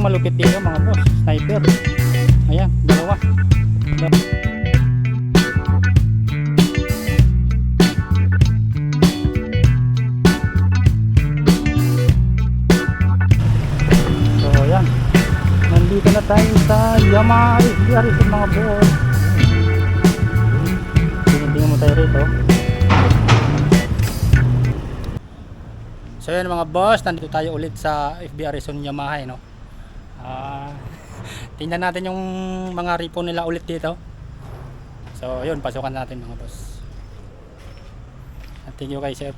yung malupit dito mga boss, sniper. Ayan, dalawa. So ayan, nandito na tayo sa Yamaha FBR ito mga boss. Tingnan mo tayo rito. So yun mga boss, nandito tayo ulit sa FBR Reson Yamaha no. Tingnan natin yung mga repo nila ulit dito. So yun, pasukan natin mga boss. Thank you kay sir.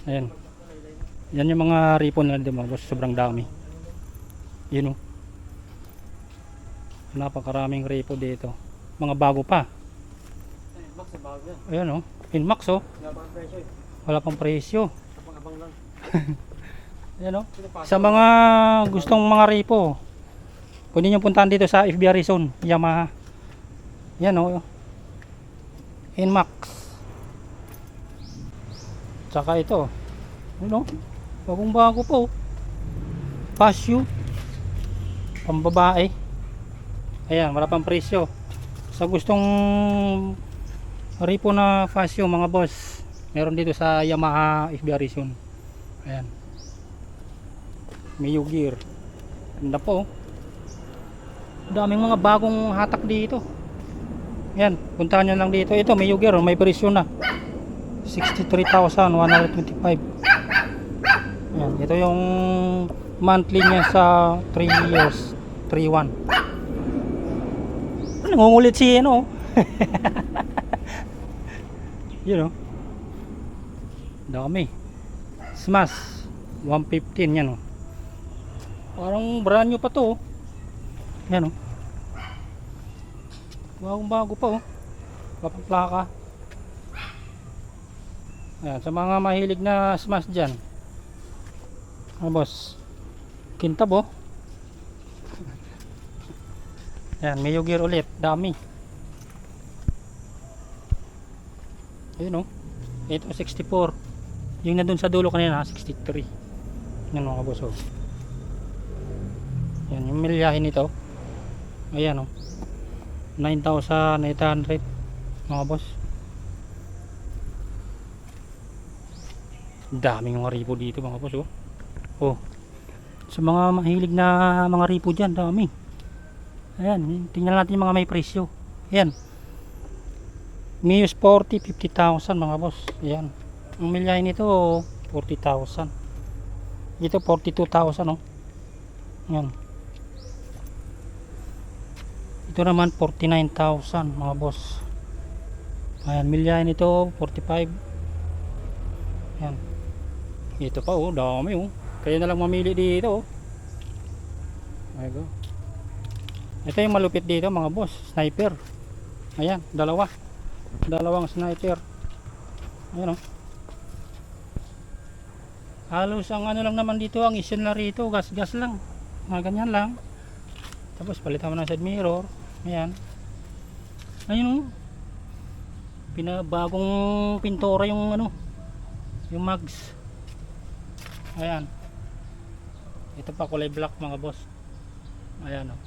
Ayan. Yan yung mga repo nila dito mga boss, sobrang dami. Yun o. Napakaraming repo dito. Mga bago pa. Ayan o. Inmax o. Wala pang presyo. Ayan o. Sa mga gustong mga repo, pwede nyo puntahan dito sa FBR Reson Yamaha. Ayan o. Inmax. Tsaka ito. Ayan o. Bagong bago po. Pasio. Pambabae. Ayan, wala pang presyo. Sa gustong repo na Fasio mga boss, meron dito sa Yamaha FBR Reson. Ayan. Mio gear. Ganda po. Daming mga bagong hatak dito. Ayan, puntahan nyo lang dito. Ito, Mio gear, may presyo na. 63,125. Ayan, ito yung monthly niya sa 3 years. 3-1. Nangungulit si ano. Yun o. Dami. Smash 115 yan o. Parang brand new pa to o. Yan o. Bagong bago pa o. Kapang plaka. Ayan, sa mga mahilig na smash dyan. Ano boss? Kintab o. Ayan, Mio gear ulit, dami. Ayun o. Ito 64. Yung na dun sa dulo kanina 63. Yan mga boss o. Yan yung milyahin nito. Ayan o. 9,800 mga boss. Daming mga ripo dito mga boss o. Oh. Sa mga mahilig na mga ripo dyan, dami. Ayan, tingnan natin yung mga may presyo. Ayan. Mio Sporty 50,000 mga boss. Ayan. Ang milyahin nito 40,000. Ito 42,000 oh. Ayan. Ito naman 49,000 mga boss. Ayan, milyahin nito 45. Ayan. Ito pa oh, dami oh. Kaya na lang mamili dito oh. Ayan go. Ito yung malupit dito mga boss, sniper. Ayan, dalawang sniper. Ayan o. Halos ang ano lang naman dito, ang issue na rito, gas lang. Mga ganyan lang. Tapos palitan mo ng side mirror. Ayan. Ayun o. Pinabagong pintura yung ano, yung mags. Ayan. Ito pa kulay black mga boss. Ayan o.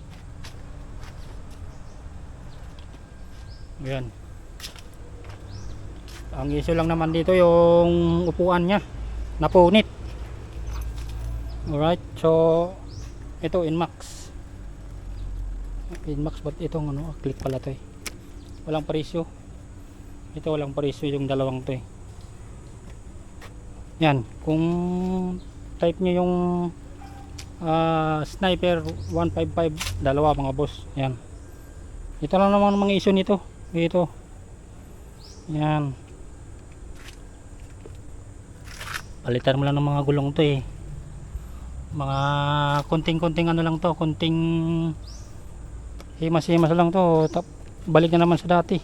Ayan. Ang issue lang naman dito yung upuan nya napunit. Alright, so ito Inmax. Inmax but itong ano, click pala to eh. Walang presyo. Ito walang presyo yung dalawang to eh. Yan, kung type nyo yung Sniper 155 dalawa mga boss. Yan. Ito lang naman mga issue nito. Ito. Yan. Palitan mo lang ng mga gulong to eh. Mga konting-konting ano lang to, konting himas-himas lang to. Balik na naman sa dati.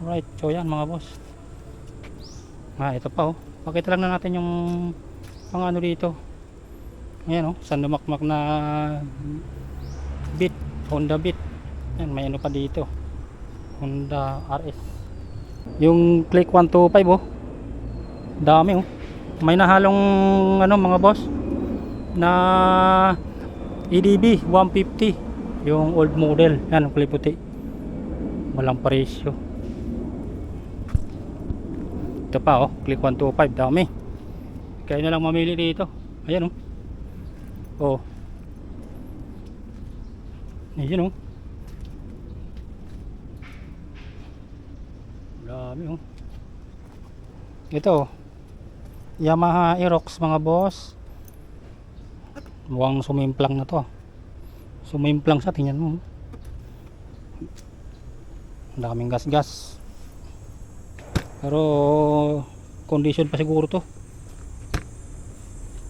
Alright, so yan mga boss. Ito pa oh. Pakita lang na natin yung pang ano dito. Ayan oh, sandumakmak na Beat, Honda Beat. Yan, may ano pa dito. Honda RS. Yung Click 125 oh. Dami oh. May nahalong ano mga boss na EDB 150. Yung old model. Yan, kulay puti. Walang presyo. Ito pa oh, Click 125, dami. Kaya na lang mamili dito. Ayan oh. Oh. Ayan oh. Dami oh. Ito Yamaha Aerox mga boss. Mukhang sumimplang na to. Sumimplang sa, tingnan mo. Ang daming gas-gas. Pero condition pa siguro to.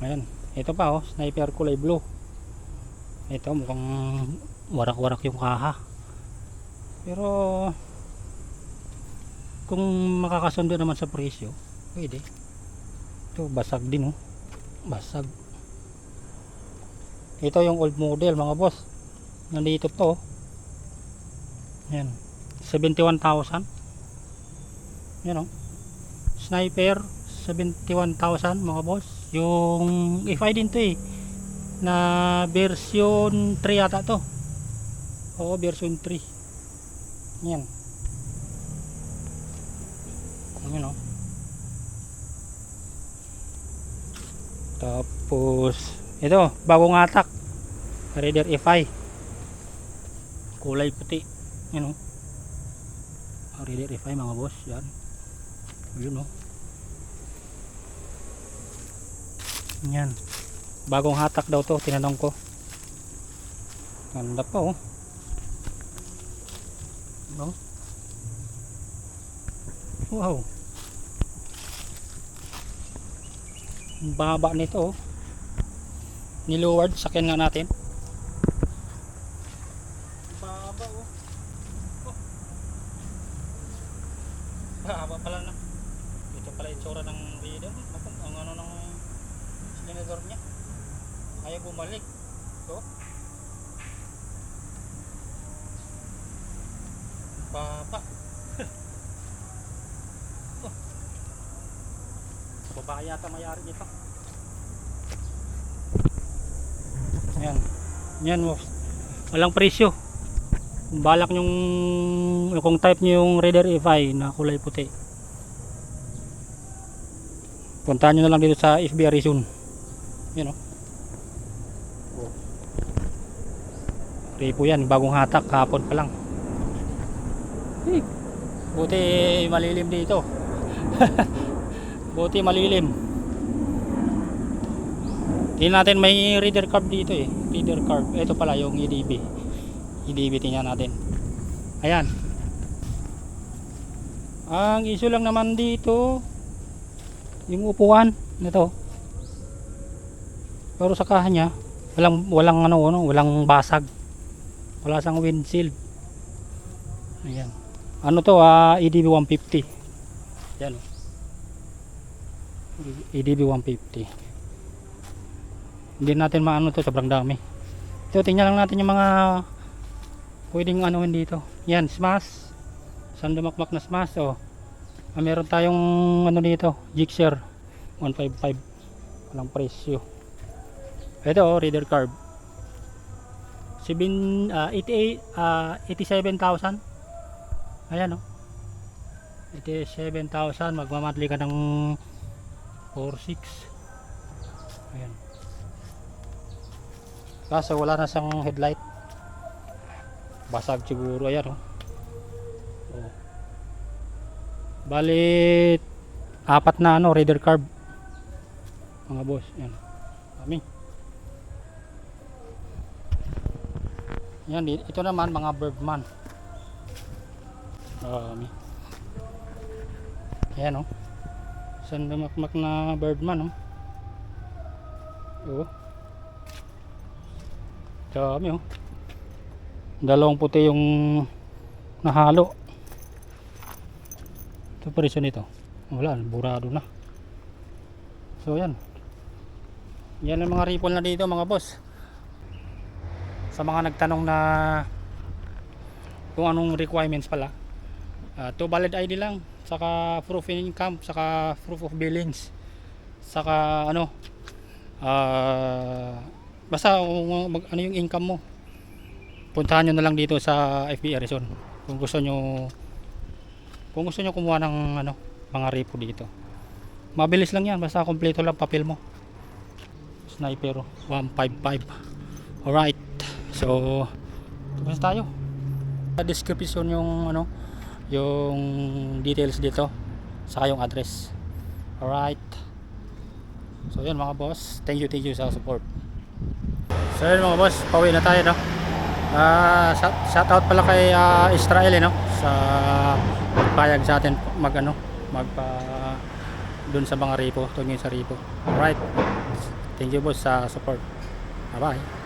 Ayan. Ito pa oh, sniper kulay blue. Ito mukhang warak-warak yung kaha. Pero kung makakasundo naman sa presyo, pwede. Ito basag din oh. Basag. Ito yung old model mga boss. Nandito to. Yan. 71,000. Yan oh. Sniper 71,000 mga boss. Yung FI din to eh. Na version 3 yata to. Oo, version 3. Yan. Yan oh. Tapos ito, bagong atak. Raider FI. Kulay puti. Yan oh. Raider FI mga boss, yan. Yun oh. Yan. Bagong hatak daw to, tinanong ko. Ganda pa oh. No? Wow. Ang baba nito oh. Niluward, sakyan nga natin. Baba oh. Oh. Baba pala na. Ito pala itsura ng Raider. Ang ano ng silinador niya. Ayaw bumalik. Ito. Baba. Oh. Babae yata mayari nito. Ayan. Yan mo. Walang presyo. Kung balak nyong, kung type nyo yung Raider FI na kulay puti, puntahan nyo na lang dito sa FB Arizon. Yan o. Oh. Repo yan. Bagong hatak. Kahapon pa lang. Buti malilim dito. Buti malilim. Tingnan natin, may reader curve dito eh. Reader curve. Ito pala yung EDB. EDB tingnan natin. Ayan. Ang issue lang naman dito yung upuan nito. Pero sa kaha niya walang walang basag. Wala sang windshield. Ayan. Ano to EDB 150. Yan. EDB 150. Hindi natin maano to, sobrang dami. Ito, tingnan lang natin yung mga pwedeng anuhin dito. Yan, smash. Sandamakmak na smash. Oh. Meron tayong ano dito, Gixxer 155. Walang presyo. Ito oh, reader curve. 87,000. Ayan oh. 87,000. Magmamadli ka ng 4.6. Ayan. Kaso wala na siyang headlight. Basag siguro. Ayan oh. Oh. Bali 4 na ano, reader curve. Mga boss. Ayan. Kami. Yan, ito naman mga Birdman. Ayan oh. Sandamakmak na Birdman oh. Oh. Dami oh. Dalawang puti yung nahalo. Ito presyo nito. Wala, burado na. So yan. Yan ang mga ripple na dito mga boss. Sa mga nagtanong na kung anong requirements pala To valid ID lang, saka proof of income, saka proof of billings, saka ano, basta ano yung income mo. Puntahan nyo na lang dito sa FB Arizon kung gusto nyo kumuha ng ano, mga repo dito. Mabilis lang yan, basta kompleto lang papel mo. Sniper 155. Alright, so tapos tayo. Sa description yung ano, yung details dito, saka yung address. Alright, so yun mga boss, thank you sa support. So yun mga boss, pauwi na tayo, no? Shout out pala kay Israel, no, sa payag sa atin magpa dun sa mga repo, tungin sa repo. Alright, thank you boss sa support. Bye bye.